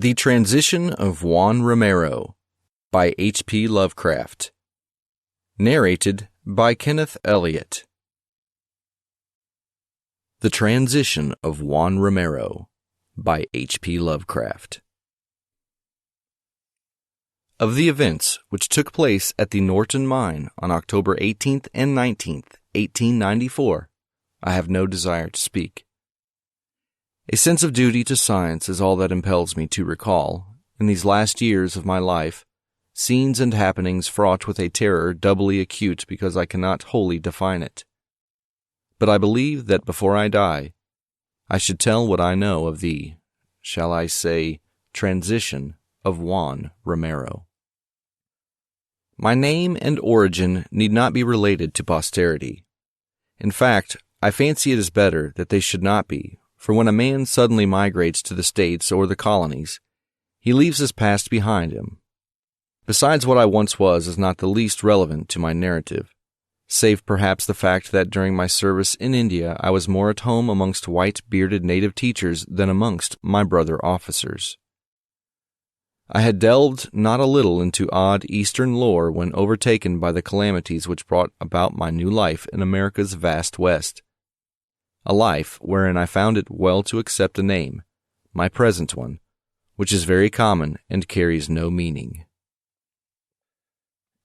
The Transition of Juan Romero by H.P. Lovecraft. Narrated by Kenneth Elliott. The Transition of Juan Romero by H.P. Lovecraft. Of the events which took place at the Norton Mine on October 18th and 19th, 1894, I have no desire to speak. A sense of duty to science is all that impels me to recall, in these last years of my life, scenes and happenings fraught with a terror doubly acute because I cannot wholly define it. But I believe that before I die, I should tell what I know of the, shall I say, transition of Juan Romero. My name and origin need not be related to posterity. In fact, I fancy it is better that they should not be, for when a man suddenly migrates to the States or the colonies, he leaves his past behind him. Besides, what I once was is not the least relevant to my narrative, save perhaps the fact that during my service in India I was more at home amongst white-bearded native teachers than amongst my brother officers. I had delved not a little into odd Eastern lore when overtaken by the calamities which brought about my new life in America's vast West. A life wherein I found it well to accept a name, my present one, which is very common and carries no meaning.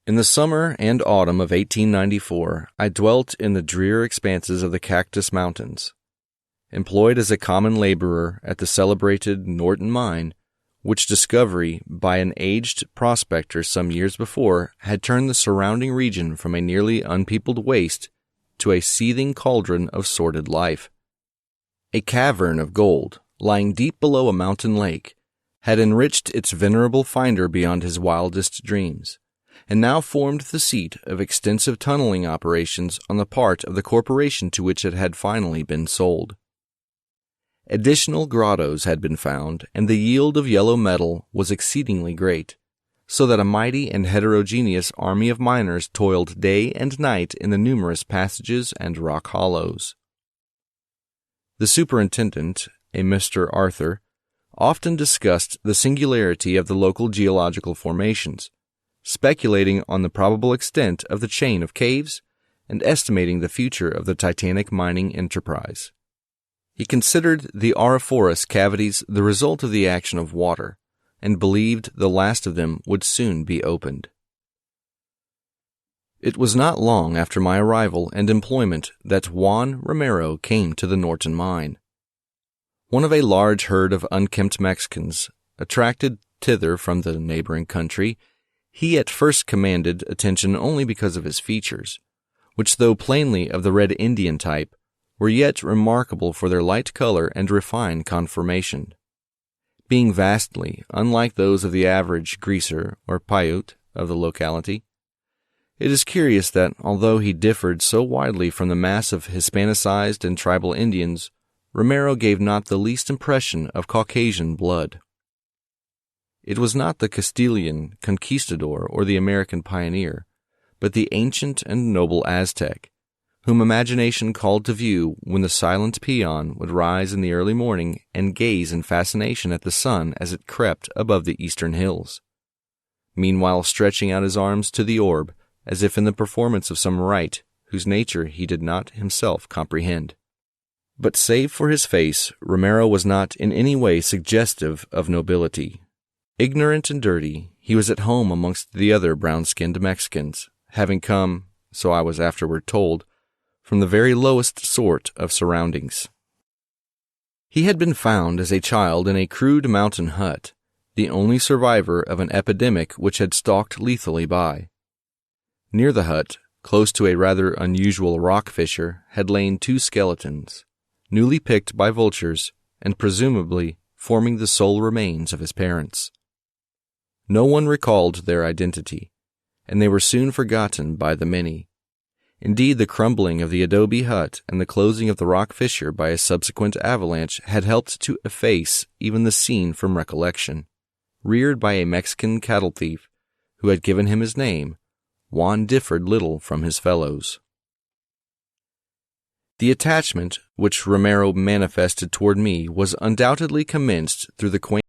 In the summer and autumn of 1894, I dwelt in the drear expanses of the Cactus Mountains, employed as a common laborer at the celebrated Norton Mine, which discovery by an aged prospector some years before had turned the surrounding region from a nearly unpeopled waste to a seething cauldron of sordid life. A cavern of gold, lying deep below a mountain lake, had enriched its venerable finder beyond his wildest dreams, and now formed the seat of extensive tunneling operations on the part of the corporation to which it had finally been sold. Additional grottos had been found, and the yield of yellow metal was exceedingly great, so that a mighty and heterogeneous army of miners toiled day and night in the numerous passages and rock hollows. The superintendent, a Mr. Arthur, often discussed the singularity of the local geological formations, speculating on the probable extent of the chain of caves and estimating the future of the titanic mining enterprise. He considered the auriferous cavities the result of the action of water, and believed the last of them would soon be opened. It was not long after my arrival and employment that Juan Romero came to the Norton Mine. One of a large herd of unkempt Mexicans, attracted thither from the neighboring country, he at first commanded attention only because of his features, which, though plainly of the Red Indian type, were yet remarkable for their light color and refined conformation. Being vastly unlike those of the average greaser or Paiute of the locality. It is curious that, although he differed so widely from the mass of Hispanicized and tribal Indians, Romero gave not the least impression of Caucasian blood. It was not the Castilian conquistador or the American pioneer, but the ancient and noble Aztec, whom imagination called to view when the silent peon would rise in the early morning and gaze in fascination at the sun as it crept above the eastern hills, meanwhile stretching out his arms to the orb as if in the performance of some rite whose nature he did not himself comprehend. But save for his face, Romero was not in any way suggestive of nobility. Ignorant and dirty, he was at home amongst the other brown-skinned Mexicans, having come, so I was afterward told, from the very lowest sort of surroundings. He had been found as a child in a crude mountain hut, the only survivor of an epidemic which had stalked lethally by. Near the hut, close to a rather unusual rock fissure, had lain two skeletons, newly picked by vultures, and presumably forming the sole remains of his parents. No one recalled their identity, and they were soon forgotten by the many. Indeed, the crumbling of the adobe hut and the closing of the rock fissure by a subsequent avalanche had helped to efface even the scene from recollection. Reared by a Mexican cattle thief who had given him his name, Juan differed little from his fellows. The attachment which Romero manifested toward me was undoubtedly commenced through the quaint